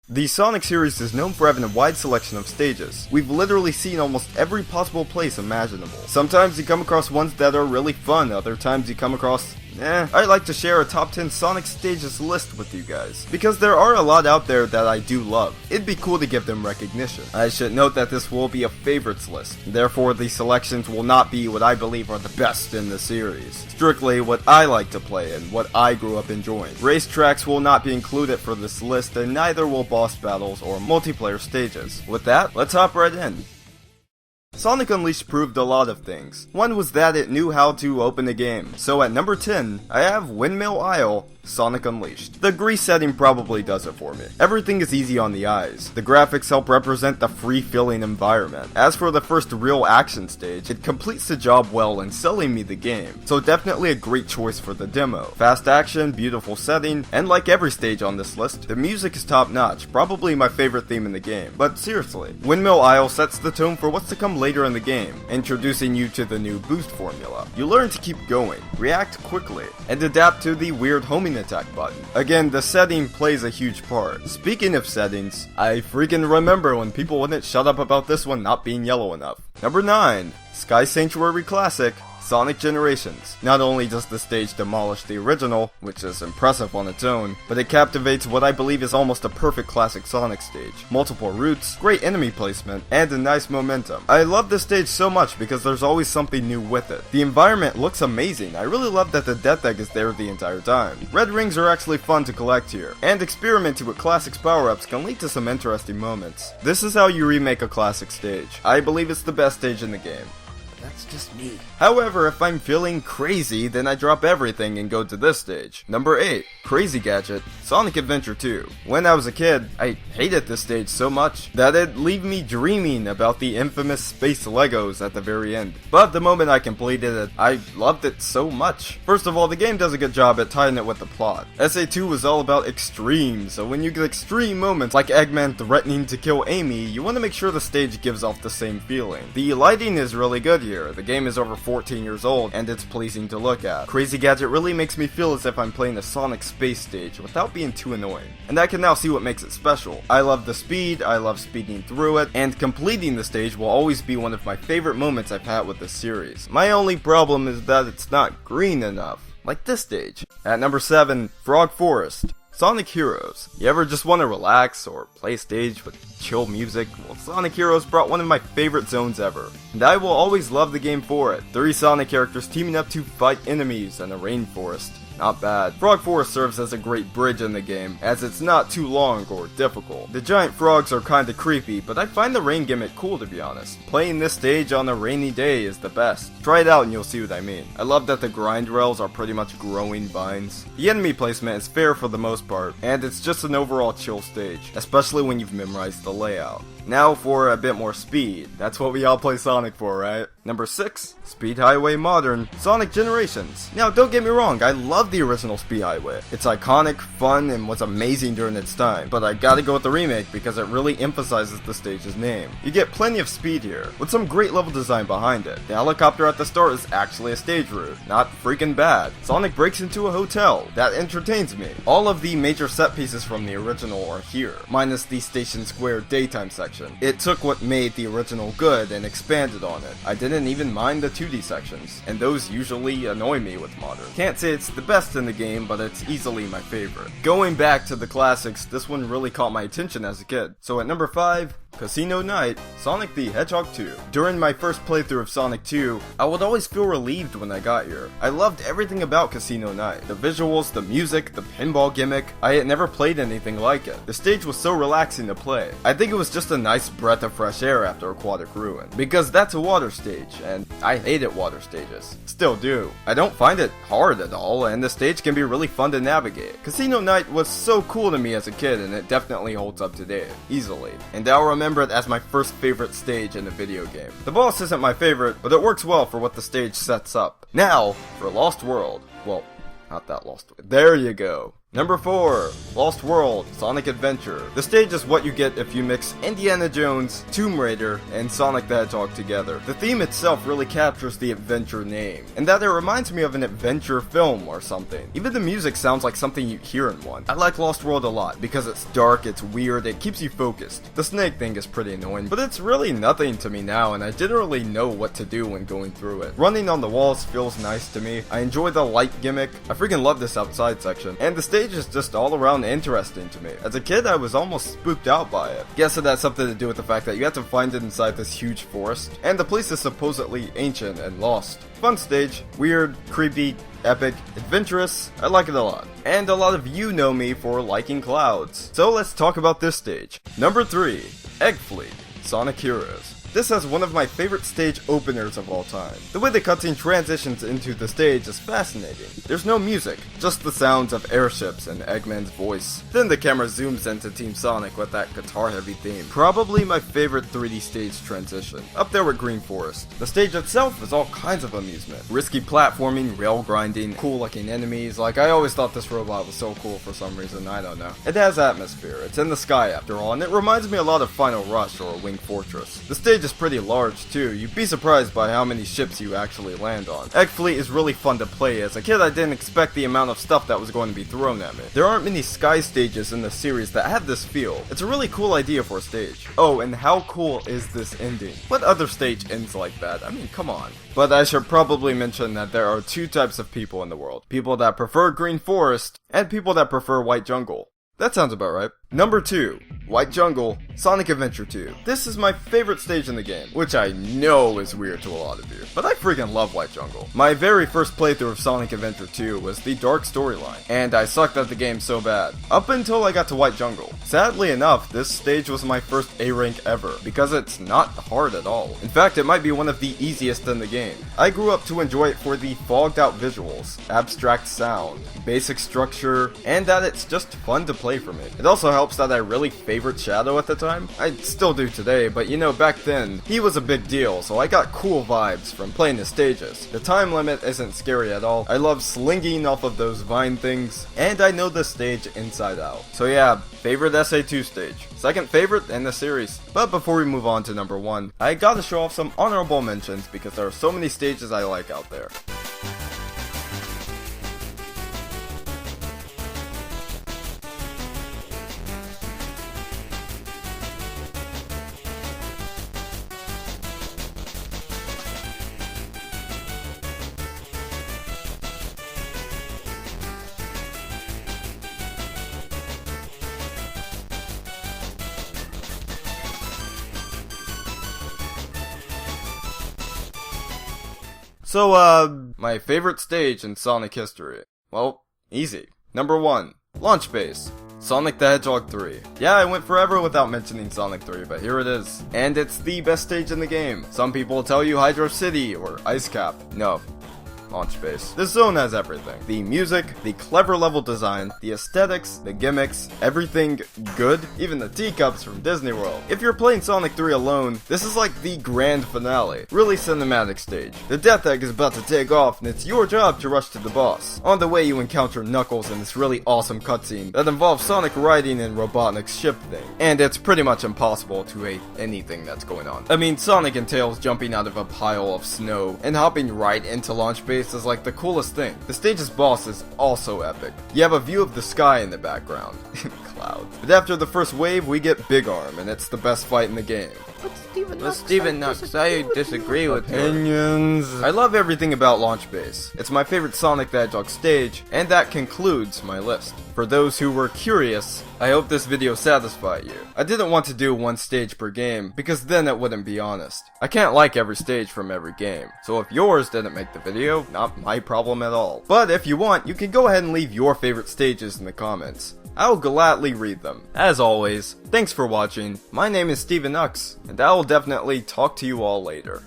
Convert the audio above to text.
The Sonic series is known for having a wide selection of stages. We've literally seen almost every possible place imaginable. Sometimes you come across ones that are really fun, other times you come across I'd like to share a top 10 Sonic stages list with you guys, because there are a lot out there that I do love. It'd be cool to give them recognition. I should note that this will be a favorites list, therefore the selections will not be what I believe are the best in the series. Strictly what I like to play and what I grew up enjoying. Racetracks will not be included for this list, and neither will boss battles or multiplayer stages. With that, let's hop right in. Sonic Unleashed proved a lot of things. One was that it knew how to open a game. So at number 10, I have Windmill Isle, Sonic Unleashed. The grease setting probably does it for me. Everything is easy on the eyes. The graphics help represent the free-feeling environment. As for the first real action stage, it completes the job well in selling me the game. So definitely a great choice for the demo. Fast action, beautiful setting, and like every stage on this list, the music is top-notch, probably my favorite theme in the game. But seriously, Windmill Isle sets the tone for what's to come later in the game, introducing you to the new boost formula. You learn to keep going, react quickly, and adapt to the weird homing attack button. Again, the setting plays a huge part. Speaking of settings, I freaking remember when people wouldn't shut up about this one not being yellow enough. Number 9, Sky Sanctuary Classic, Sonic Generations. Not only does the stage demolish the original, which is impressive on its own, but it captivates what I believe is almost a perfect classic Sonic stage. Multiple routes, great enemy placement, and a nice momentum. I love this stage so much because there's always something new with it. The environment looks amazing. I really love that the Death Egg is there the entire time. Red rings are actually fun to collect here, and experimenting with classics power-ups can lead to some interesting moments. This is how you remake a classic stage. I believe it's the best stage in the game. That's just me. However, if I'm feeling crazy, then I drop everything and go to this stage. Number 8, Crazy Gadget, Sonic Adventure 2. When I was a kid, I hated this stage so much that it'd leave me dreaming about the infamous space Legos at the very end. But the moment I completed it, I loved it so much. First of all, the game does a good job at tying it with the plot. SA2 was all about extreme, so when you get extreme moments like Eggman threatening to kill Amy, you want to make sure the stage gives off the same feeling. The lighting is really good here. The game is over 14 years old, and it's pleasing to look at. Crazy Gadget really makes me feel as if I'm playing a Sonic space stage without being too annoying. And I can now see what makes it special. I love the speed, I love speeding through it, and completing the stage will always be one of my favorite moments I've had with this series. My only problem is that it's not green enough, like this stage. At number 7, Frog Forest, Sonic Heroes. You ever just want to relax or play a stage with chill music? Well, Sonic Heroes brought one of my favorite zones ever, and I will always love the game for it. 3 Sonic characters teaming up to fight enemies in a rainforest. Not bad. Frog Forest serves as a great bridge in the game, as it's not too long or difficult. The giant frogs are kinda creepy, but I find the rain gimmick cool to be honest. Playing this stage on a rainy day is the best. Try it out and you'll see what I mean. I love that the grind rails are pretty much growing vines. The enemy placement is fair for the most part, and it's just an overall chill stage, especially when you've memorized the layout. Now for a bit more speed. That's what we all play Sonic for, right? Number 6, Speed Highway Modern, Sonic Generations. Now don't get me wrong, I love the original Speed Highway. It's iconic, fun, and was amazing during its time, but I gotta go with the remake because it really emphasizes the stage's name. You get plenty of speed here, with some great level design behind it. The helicopter at the start is actually a stage route, not freaking bad. Sonic breaks into a hotel, that entertains me. All of the major set pieces from the original are here, minus the Station Square daytime section. It took what made the original good and expanded on it. I didn't even mind the 2D sections, and those usually annoy me with Modern. Can't say it's the best in the game, but it's easily my favorite. Going back to the classics, this one really caught my attention as a kid. So at number 5, Casino Night, Sonic the Hedgehog 2. During my first playthrough of Sonic 2, I would always feel relieved when I got here. I loved everything about Casino Night. The visuals, the music, the pinball gimmick. I had never played anything like it. The stage was so relaxing to play. I think it was just a nice breath of fresh air after Aquatic Ruin. Because that's a water stage, and I hated water stages. Still do. I don't find it hard at all, and the stage can be really fun to navigate. Casino Night was so cool to me as a kid, and it definitely holds up today, easily. And I'll remember it as my first favorite stage in a video game. The boss isn't my favorite, but it works well for what the stage sets up. Now, for Lost World. Well, not that Lost World. There you go. Number 4. Lost World, Sonic Adventure. The stage is what you get if you mix Indiana Jones, Tomb Raider, and Sonic the Hedgehog together. The theme itself really captures the adventure name, and that it reminds me of an adventure film or something. Even the music sounds like something you'd hear in one. I like Lost World a lot because it's dark, it's weird, it keeps you focused. The snake thing is pretty annoying, but it's really nothing to me now, and I generally know what to do when going through it. Running on the walls feels nice to me. I enjoy the light gimmick. I freaking love this outside section, and the stage is just all around interesting to me. As a kid, I was almost spooked out by it. Guess it has something to do with the fact that you have to find it inside this huge forest, and the place is supposedly ancient and lost. Fun stage, weird, creepy, epic, adventurous. I like it a lot. And a lot of you know me for liking clouds. So let's talk about this stage. Number 3, Egg Fleet, Sonic Heroes. This has one of my favorite stage openers of all time. The way the cutscene transitions into the stage is fascinating. There's no music, just the sounds of airships and Eggman's voice. Then the camera zooms into Team Sonic with that guitar-heavy theme. Probably my favorite 3D stage transition, up there with Green Forest. The stage itself is all kinds of amusement. Risky platforming, rail grinding, cool-looking enemies. Like, I always thought this robot was so cool for some reason, I don't know. It has atmosphere, it's in the sky after all, and it reminds me a lot of Final Rush or Wing Fortress. The stage is pretty large too. You'd be surprised by how many ships you actually land on. Egg Fleet is really fun to play. As a kid, I didn't expect the amount of stuff that was going to be thrown at me. There aren't many sky stages in the series that have this feel. It's a really cool idea for a stage. Oh, and how cool is this ending? What other stage ends like that? I mean, come on. But I should probably mention that there are 2 types of people in the world. People that prefer Green Forest, and people that prefer White Jungle. That sounds about right. Number 2, White Jungle, Sonic Adventure 2. This is my favorite stage in the game, which I know is weird to a lot of you, but I freaking love White Jungle. My very first playthrough of Sonic Adventure 2 was the dark storyline, and I sucked at the game so bad, up until I got to White Jungle. Sadly enough, this stage was my first A rank ever, because it's not hard at all. In fact, it might be one of the easiest in the game. I grew up to enjoy it for the fogged out visuals, abstract sound, basic structure, and that it's just fun to play for me. It also helps that I really favored Shadow at the time. I still do today, but you know, back then, he was a big deal, so I got cool vibes from playing the stages. The time limit isn't scary at all. I love slinging off of those vine things, and I know the stage inside out. So yeah, favorite SA2 stage. Second favorite in the series. But before we move on to number 1, I gotta show off some honorable mentions because there are so many stages I like out there. So, my favorite stage in Sonic history. Well, easy. Number 1, Launch Base, Sonic the Hedgehog 3. Yeah, I went forever without mentioning Sonic 3, but here it is. And it's the best stage in the game. Some people will tell you Hydro City or Ice Cap. No. Launch Base. This zone has everything. The music, the clever level design, the aesthetics, the gimmicks, everything good, even the teacups from Disney World. If you're playing Sonic 3 alone, this is like the grand finale. Really cinematic stage. The Death Egg is about to take off and it's your job to rush to the boss. On the way you encounter Knuckles in this really awesome cutscene that involves Sonic riding in Robotnik's ship thing. And it's pretty much impossible to hate anything that's going on. I mean, Sonic and Tails jumping out of a pile of snow and hopping right into Launch Base is like the coolest thing. The stage's boss is also epic. You have a view of the sky in the background. Clouds. But after the first wave, we get Big Arm, and it's the best fight in the game. But Steven Knux, I disagree with opinions. I love everything about Launch Base. It's my favorite Sonic the Hedgehog stage, and that concludes my list. For those who were curious, I hope this video satisfied you. I didn't want to do one stage per game, because then it wouldn't be honest. I can't like every stage from every game, so if yours didn't make the video, not my problem at all. But if you want, you can go ahead and leave your favorite stages in the comments. I'll gladly read them. As always, thanks for watching. My name is Steven Knux, and I will definitely talk to you all later.